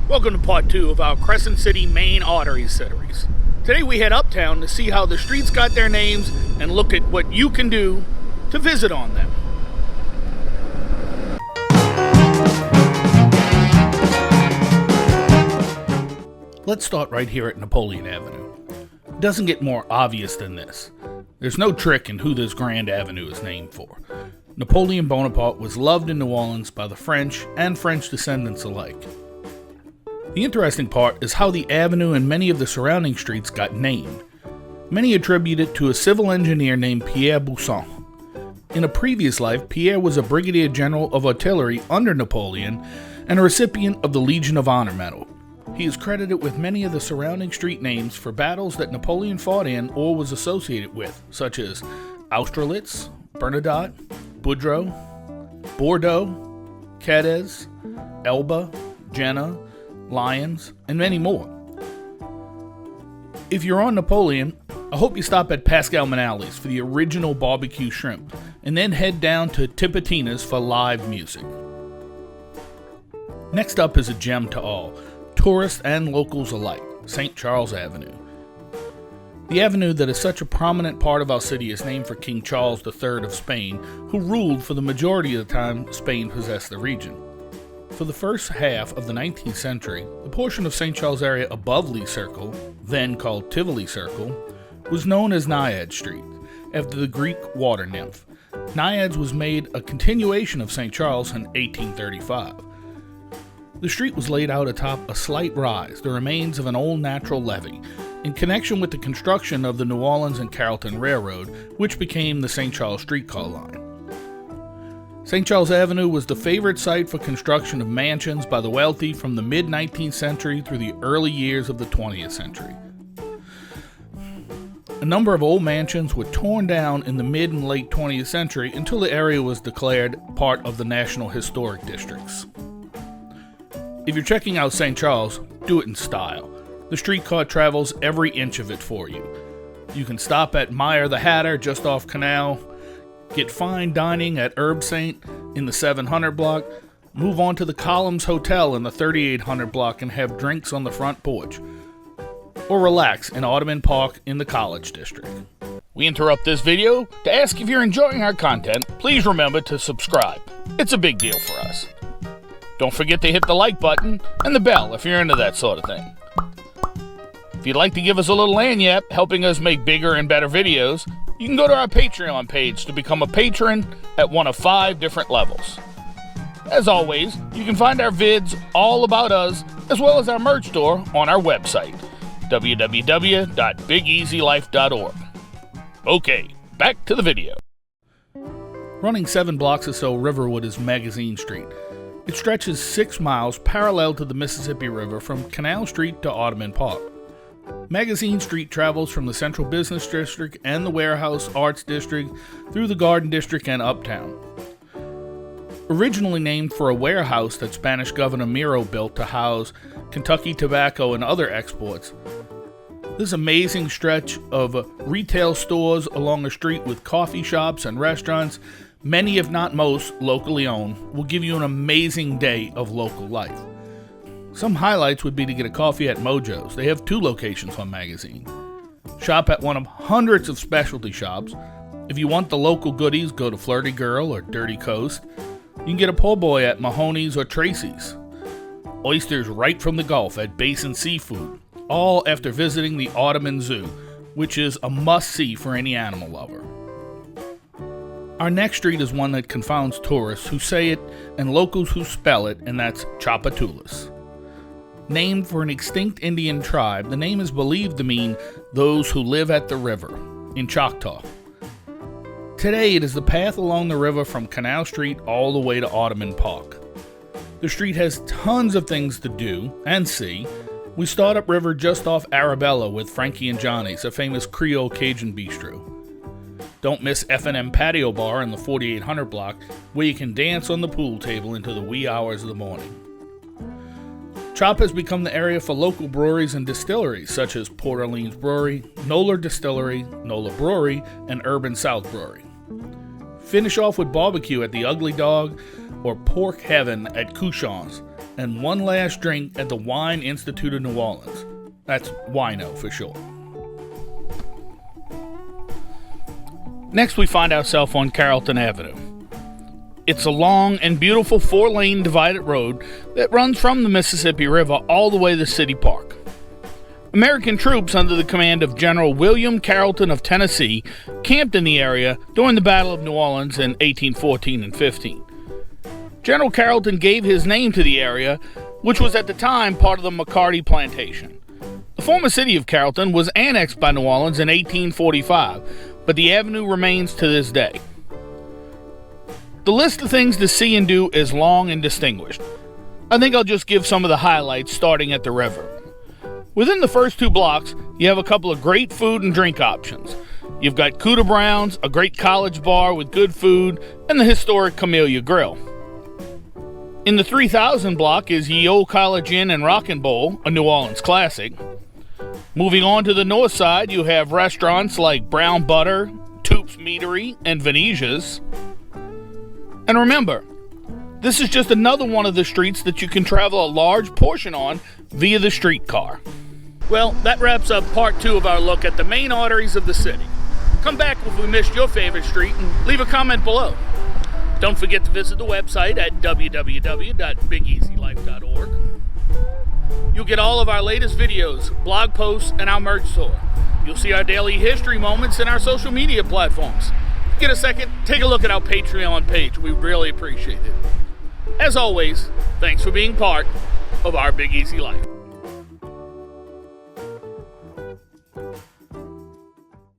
Welcome to part 2 of our Crescent City main artery series. Today we head uptown to see how the streets got their names and look at what you can do to visit on them. Let's start right here at Napoleon Avenue. It doesn't get more obvious than this. There's no trick in who this grand avenue is named for. Napoleon Bonaparte was loved in New Orleans by the French and French descendants alike. The interesting part is how the avenue and many of the surrounding streets got named. Many attribute it to a civil engineer named Pierre Bousson. In a previous life, Pierre was a brigadier general of artillery under Napoleon and a recipient of the Legion of Honor medal. He is credited with many of the surrounding street names for battles that Napoleon fought in or was associated with, such as Austerlitz, Bernadotte, Boudreaux, Bordeaux, Cadiz, Elba, Jena, Lyons, and many more. If you're on Napoleon, I hope you stop at Pascal Manali's for the original barbecue shrimp, and then head down to Tipitina's for live music. Next up is a gem to all, tourists and locals alike, St. Charles Avenue. The avenue that is such a prominent part of our city is named for King Charles III of Spain, who ruled for the majority of the time Spain possessed the region. For the first half of the 19th century, the portion of St. Charles area above Lee Circle, then called Tivoli Circle, was known as Naiad Street, after the Greek water nymph. Naiads was made a continuation of St. Charles in 1835. The street was laid out atop a slight rise, the remains of an old natural levee, in connection with the construction of the New Orleans and Carrollton Railroad, which became the St. Charles streetcar line. St. Charles Avenue was the favorite site for construction of mansions by the wealthy from the mid-19th century through the early years of the 20th century. A number of old mansions were torn down in the mid and late 20th century until the area was declared part of the National Historic Districts. If you're checking out St. Charles, do it in style. The streetcar travels every inch of it for you. You can stop at Meyer the Hatter just off Canal, get fine dining at Herb Saint in the 700 block, move on to the Columns Hotel in the 3800 block and have drinks on the front porch, or relax in Ottoman Park in the College District. We interrupt this video to ask if you're enjoying our content. Please remember to subscribe. It's a big deal for us. Don't forget to hit the like button and the bell if you're into that sort of thing. If you'd like to give us a little lanyap, helping us make bigger and better videos, you can go to our Patreon page to become a patron at one of 5 different levels. As always, you can find our vids all about us, as well as our merch store on our website, www.bigeasylife.org. Okay, back to the video. Running 7 blocks or so riverward is Magazine Street. It stretches 6 miles parallel to the Mississippi River from Canal Street to Ottoman Park. Magazine Street travels from the Central Business District and the Warehouse Arts District through the Garden District and Uptown. Originally named for a warehouse that Spanish Governor Miro built to house Kentucky tobacco and other exports, this amazing stretch of retail stores along a street with coffee shops and restaurants, many if not most locally owned, will give you an amazing day of local life. Some highlights would be to get a coffee at Mojo's. They have 2 locations on Magazine. Shop at one of hundreds of specialty shops. If you want the local goodies, go to Flirty Girl or Dirty Coast. You can get a po' boy at Mahoney's or Tracy's. Oysters right from the Gulf at Basin Seafood, all after visiting the Ottoman Zoo, which is a must-see for any animal lover. Our next street is one that confounds tourists who say it and locals who spell it, and that's Choppatulis. Named for an extinct Indian tribe, the name is believed to mean those who live at the river, in Choctaw. Today, it is the path along the river from Canal Street all the way to Ottoman Park. The street has tons of things to do and see. We start upriver just off Arabella with Frankie and Johnny's, a famous Creole Cajun bistro. Don't miss F&M Patio Bar in the 4800 block, where you can dance on the pool table into the wee hours of the morning. Chop has become the area for local breweries and distilleries, such as Port Orleans Brewery, Nola Distillery, Nola Brewery, and Urban South Brewery. Finish off with barbecue at the Ugly Dog or Pork Heaven at Couchon's. and one last drink at the Wine Institute of New Orleans. That's Wino for short. Next, we find ourselves on Carrollton Avenue. It's a long and beautiful 4-lane divided road that runs from the Mississippi River all the way to City Park. American troops under the command of General William Carrollton of Tennessee camped in the area during the Battle of New Orleans in 1814 and 15. General Carrollton gave his name to the area, which was at the time part of the McCarty Plantation. The former city of Carrollton was annexed by New Orleans in 1845, but the avenue remains to this day. The list of things to see and do is long and distinguished. I think I'll just give some of the highlights starting at the river. Within the first 2 blocks, you have a couple of great food and drink options. You've got Cooter Brown's, a great college bar with good food, and the historic Camellia Grill. In the 3000 block is Ye Old College Inn and Rockin' Bowl, a New Orleans classic. Moving on to the north side, you have restaurants like Brown Butter, Toop's Meadery, and Venetia's. And remember, this is just another one of the streets that you can travel a large portion on via the streetcar. Well, that wraps up part 2 of our look at the main arteries of the city. Come back if we missed your favorite street and leave a comment below. Don't forget to visit the website at www.bigeasylife.org. You'll get all of our latest videos, blog posts, and our merch store. You'll see our daily history moments in our social media platforms. Get a second, take a look at our Patreon page. We really appreciate it. As always, thanks for being part of our Big Easy Life.